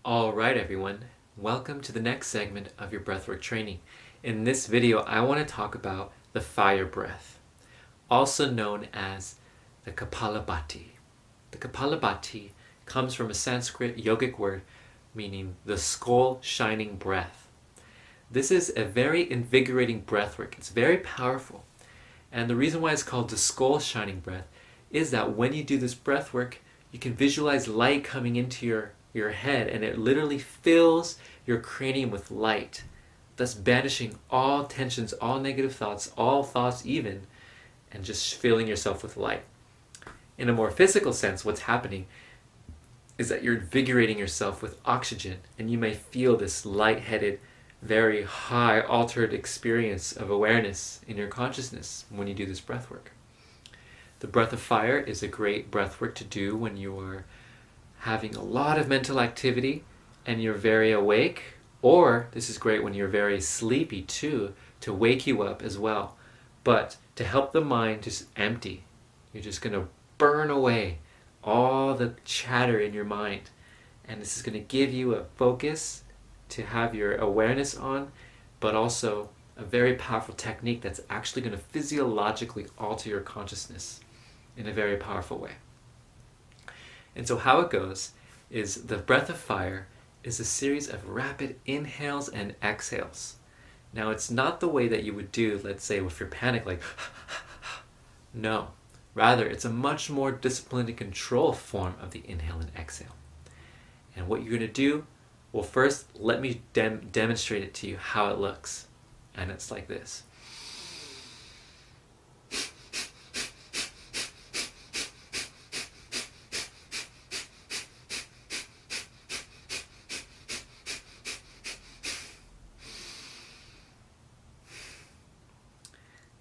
Alright everyone, welcome to the next segment of your breathwork training. In this video, I want to talk about the fire breath, also known as the Kapalabhati. The Kapalabhati comes from a Sanskrit yogic word meaning the skull shining breath. This is a very invigorating breathwork. It's very powerful. And the reason why it's called the skull shining breath is that when you do this breathwork, you can visualize light coming into your head, and it literally fills your cranium with light, thus banishing all tensions, all negative thoughts, all thoughts even, and just filling yourself with light. In a more physical sense, what's happening is that you're invigorating yourself with oxygen, and you may feel this lightheaded, very high altered experience of awareness in your consciousness when you do this breath work. The breath of fire is a great breath work to do when you are having a lot of mental activity and you're very awake, or this is great when you're very sleepy too, to wake you up as well. But to help the mind just empty, you're just going to burn away all the chatter in your mind, and this is going to give you a focus to have your awareness on, but also a very powerful technique that's actually going to physiologically alter your consciousness in a very powerful way. And so how it goes is the breath of fire is a series of rapid inhales and exhales. Now it's not the way that you would do, let's say, if you're panicked, like no. Rather, it's a much more disciplined and controlled form of the inhale and exhale. And what you're going to do, well, first, let me demonstrate it to you how it looks. And it's like this.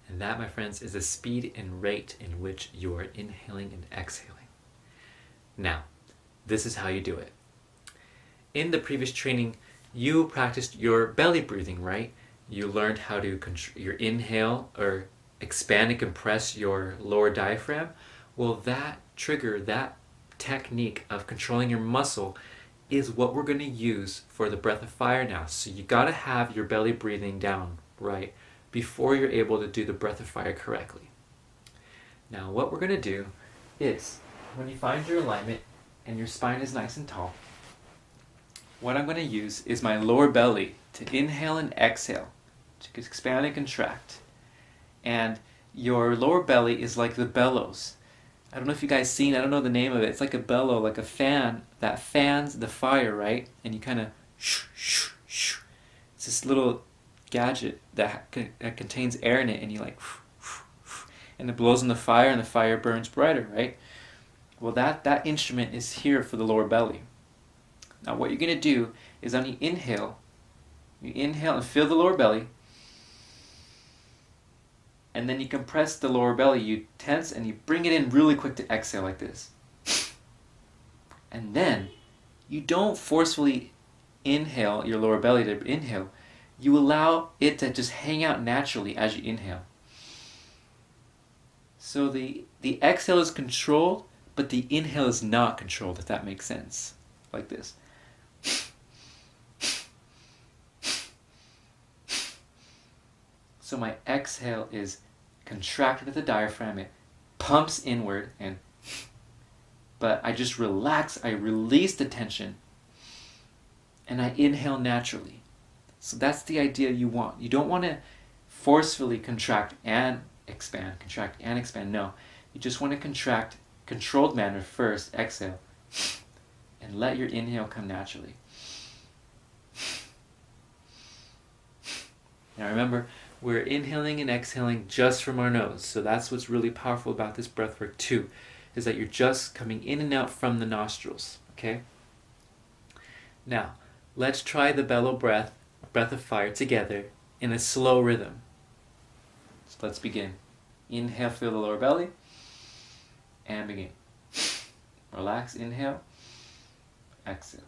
And that, my friends, is the speed and rate in which you are inhaling and exhaling. Now, this is how you do it. In the previous training, you practiced your belly breathing, right? You learned how to your inhale or expand and compress your lower diaphragm. Well, that trigger, that technique of controlling your muscle is what we're going to use for the breath of fire now. So you got to have your belly breathing down, right, before you're able to do the breath of fire correctly. Now, what we're going to do is, when you find your alignment and your spine is nice and tall, what I'm going to use is my lower belly to inhale and exhale, to expand and contract. And your lower belly is like the bellows. I don't know if you guys seen, I don't know the name of it. It's like a bellow, like a fan that fans the fire, right? And you kind of shoo, shoo, shoo. It's this little gadget that contains air in it, and you like, and it blows in the fire, and the fire burns brighter, right? Well, that instrument is here for the lower belly. Now what you're going to do is on you inhale and fill the lower belly, and then you compress the lower belly, you tense, and you bring it in really quick to exhale like this. And then you don't forcefully inhale your lower belly to inhale. You allow it to just hang out naturally as you inhale. So the exhale is controlled, but the inhale is not controlled, if that makes sense. Like this. So my exhale is contracted at the diaphragm, it pumps inward, but I just relax, I release the tension, and I inhale naturally. So that's the idea you want. You don't want to forcefully contract and expand, no. You just want to contract, controlled manner first, exhale, and let your inhale come naturally. Now remember, we're inhaling and exhaling just from our nose. So that's what's really powerful about this breath work too, is that you're just coming in and out from the nostrils, okay? Now, let's try the bellow breath of fire together in a slow rhythm. So let's begin. Inhale, fill the lower belly, and begin. Relax, inhale, exhale.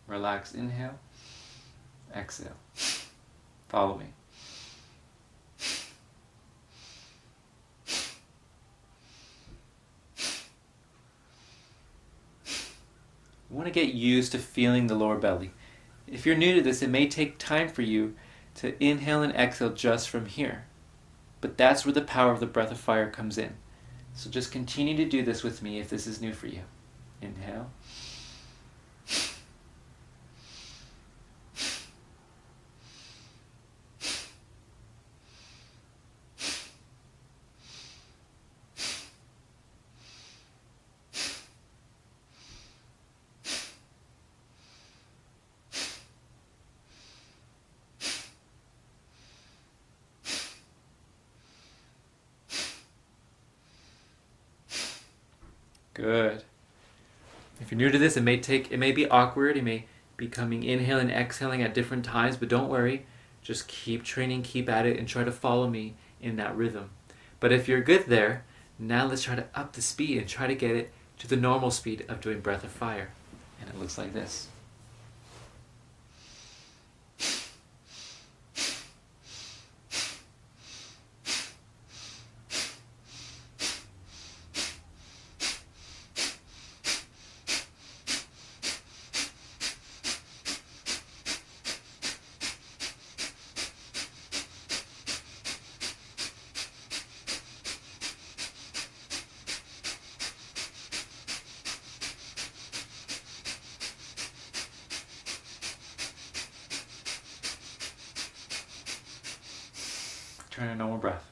Relax, inhale, exhale. Follow me. You want to get used to feeling the lower belly. If you're new to this, it may take time for you to inhale and exhale just from here. But that's where the power of the breath of fire comes in. So just continue to do this with me if this is new for you. Inhale. Good. If you're new to this, it may be awkward. You may be coming inhaling and exhaling at different times, but don't worry. Just keep training, keep at it, and try to follow me in that rhythm. But if you're good there, now let's try to up the speed and try to get it to the normal speed of doing breath of fire. And it looks like this. Try a normal breath.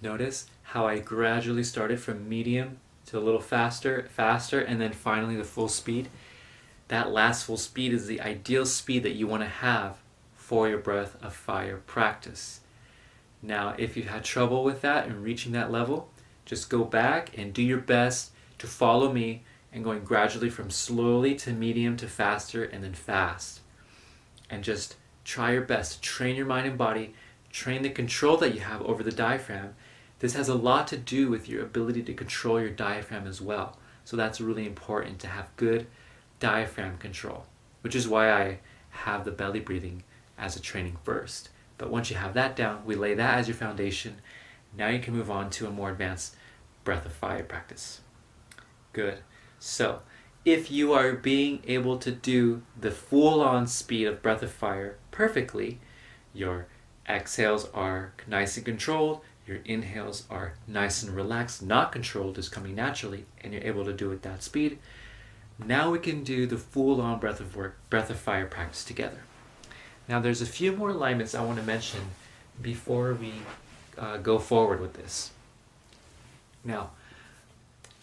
Notice how I gradually started from medium to a little faster, and then finally the full speed. That last full speed is the ideal speed that you want to have for your breath of fire practice. Now, if you've had trouble with that and reaching that level, just go back and do your best to follow me and going gradually from slowly to medium to faster and then fast. And just try your best to train your mind and body, train the control that you have over the diaphragm. This has a lot to do with your ability to control your diaphragm as well. So that's really important to have good diaphragm control, which is why I have the belly breathing as a training first. But once you have that down, we lay that as your foundation. Now you can move on to a more advanced breath of fire practice. Good. So, if you are being able to do the full-on speed of breath of fire perfectly, your exhales are nice and controlled, your inhales are nice and relaxed, not controlled, is coming naturally, and you're able to do it at that speed, now we can do the full-on breath of fire practice together. Now there's a few more alignments I want to mention before we go forward with this. Now,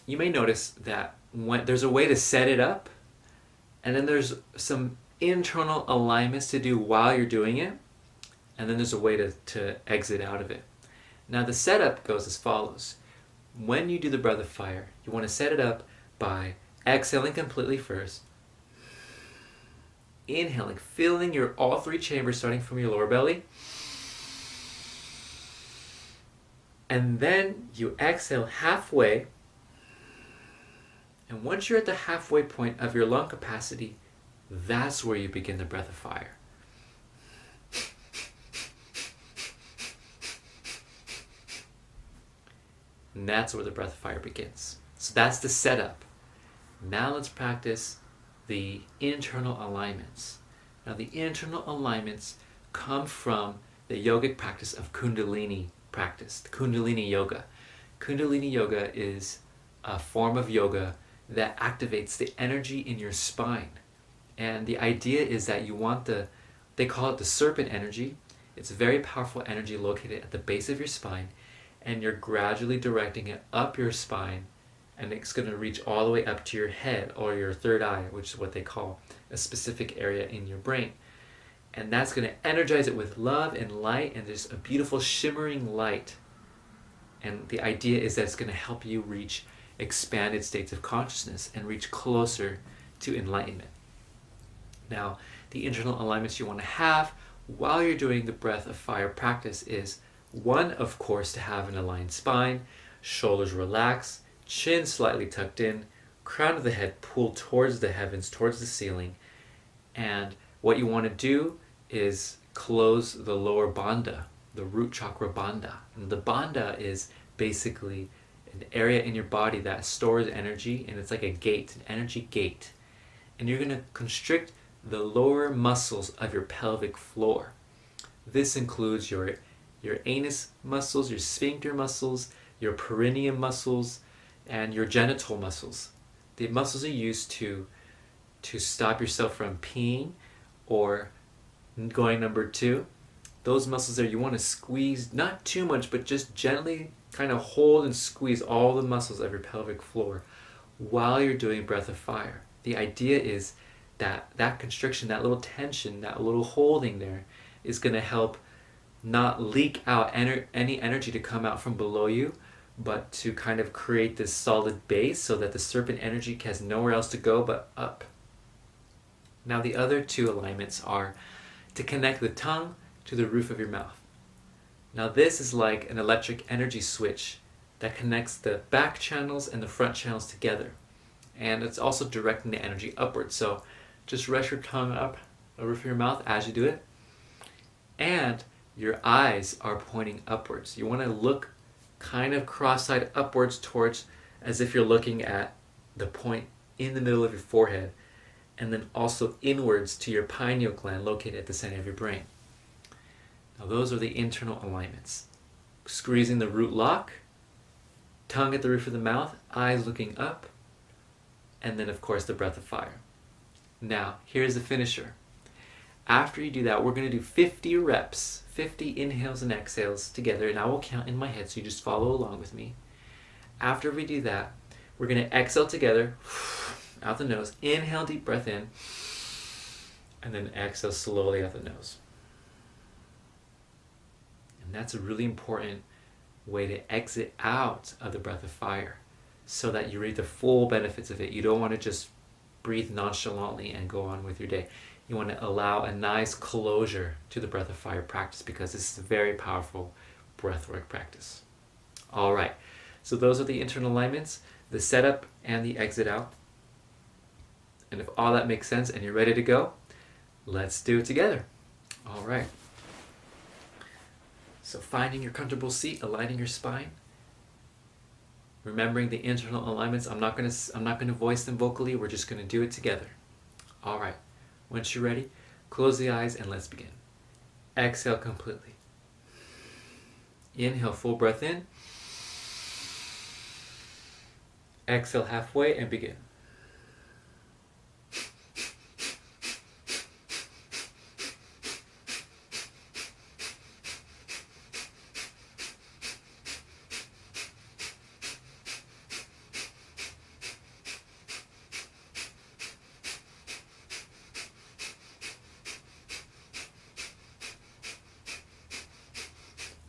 you may notice that there's a way to set it up, and then there's some internal alignments to do while you're doing it, and then there's a way to exit out of it. Now the setup goes as follows. When you do the breath of fire, you want to set it up by exhaling completely first, inhaling, filling your all three chambers starting from your lower belly, and then you exhale halfway. And once you're at the halfway point of your lung capacity, that's where you begin the breath of fire. And that's where the breath of fire begins. So that's the setup. Now let's practice the internal alignments. Now the internal alignments come from the yogic practice of Kundalini practice, the Kundalini Yoga. Kundalini Yoga is a form of yoga that activates the energy in your spine. And the idea is that you want they call it the serpent energy. It's a very powerful energy located at the base of your spine, and you're gradually directing it up your spine, and it's going to reach all the way up to your head or your third eye, which is what they call a specific area in your brain. And that's going to energize it with love and light, and there's a beautiful shimmering light. And the idea is that it's going to help you reach expanded states of consciousness and reach closer to enlightenment. Now, the internal alignments you want to have while you're doing the breath of fire practice is one, of course, to have an aligned spine, shoulders relaxed, chin slightly tucked in, crown of the head pulled towards the heavens, towards the ceiling. And what you want to do is close the lower bandha, the root chakra bandha. And the bandha is basically an area in your body that stores energy, and it's like a gate, an energy gate. And you're going to constrict the lower muscles of your pelvic floor. This includes your anus muscles, your sphincter muscles, your perineum muscles, and your genital muscles. The muscles are used to stop yourself from peeing or going number 2. Those muscles there, you want to squeeze, not too much, but just gently kind of hold and squeeze all the muscles of your pelvic floor while you're doing Breath of Fire. The idea is that constriction, that little tension, that little holding there is going to help not leak out any energy to come out from below you, but to kind of create this solid base so that the serpent energy has nowhere else to go but up. Now the other 2 alignments are to connect the tongue to the roof of your mouth. Now this is like an electric energy switch that connects the back channels and the front channels together. And it's also directing the energy upwards. So just rest your tongue up the roof of your mouth as you do it. And your eyes are pointing upwards. You want to look kind of cross-eyed upwards towards, as if you're looking at the point in the middle of your forehead, and then also inwards to your pineal gland located at the center of your brain. Now those are the internal alignments. Squeezing the root lock, tongue at the roof of the mouth, eyes looking up, and then of course the Breath of Fire. Now, here's the finisher. After you do that, we're going to do 50 reps, 50 inhales and exhales together, and I will count in my head, so you just follow along with me. After we do that, we're going to exhale together, out the nose, inhale, deep breath in, and then exhale slowly out the nose. And that's a really important way to exit out of the Breath of Fire so that you reap the full benefits of it. You don't want to just breathe nonchalantly and go on with your day. You want to allow a nice closure to the Breath of Fire practice because this is a very powerful breathwork practice. All right, so those are the internal alignments, the setup and the exit out. And if all that makes sense and you're ready to go, let's do it together. All right. So finding your comfortable seat, aligning your spine, remembering the internal alignments. I'm not going to voice them vocally. We're just going to do it together. All right. Once you're ready, close the eyes and let's begin. Exhale completely. Inhale, full breath in. Exhale halfway and begin.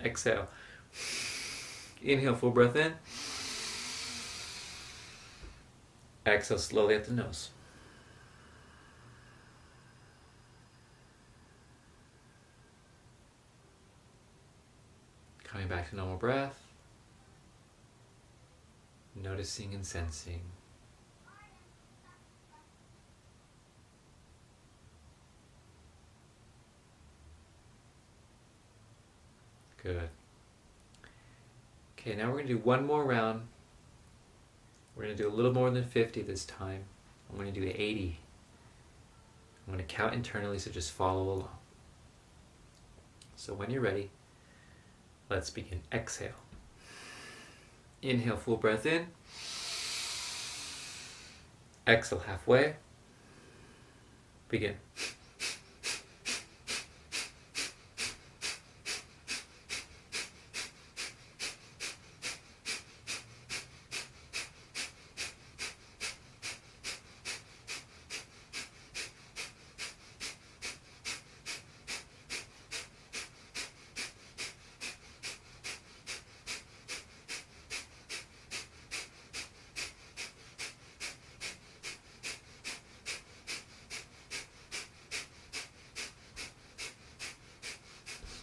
Exhale. Inhale, full breath in. Exhale slowly at the nose. Coming back to normal breath. Noticing and sensing. Good. Okay, now we're going to do one more round. We're going to do a little more than 50 this time. I'm going to do 80. I'm going to count internally, so just follow along. So when you're ready, let's begin. Exhale. Inhale, full breath in. Exhale halfway. Begin.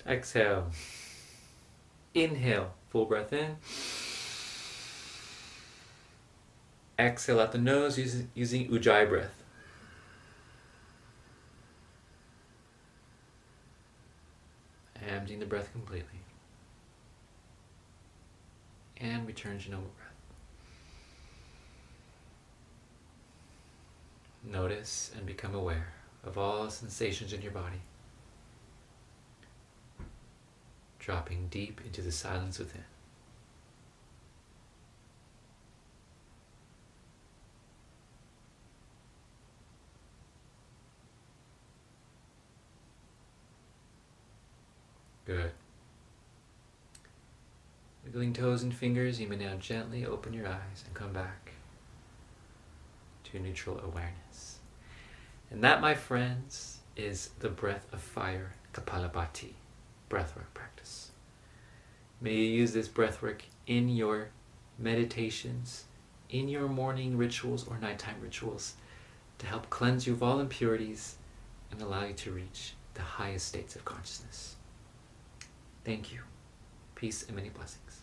Exhale. Inhale, full breath in. Exhale out the nose using Ujjayi breath. Emptying the breath completely. And return to normal breath. Notice and become aware of all sensations in your body, dropping deep into the silence within. Good. Wiggling toes and fingers, you may now gently open your eyes and come back to neutral awareness. And that, my friends, is the breath of fire, Kapalabhati, breathwork practice. May you use this breathwork in your meditations, in your morning rituals or nighttime rituals, to help cleanse you of all impurities and allow you to reach the highest states of consciousness. Thank you. Peace and many blessings.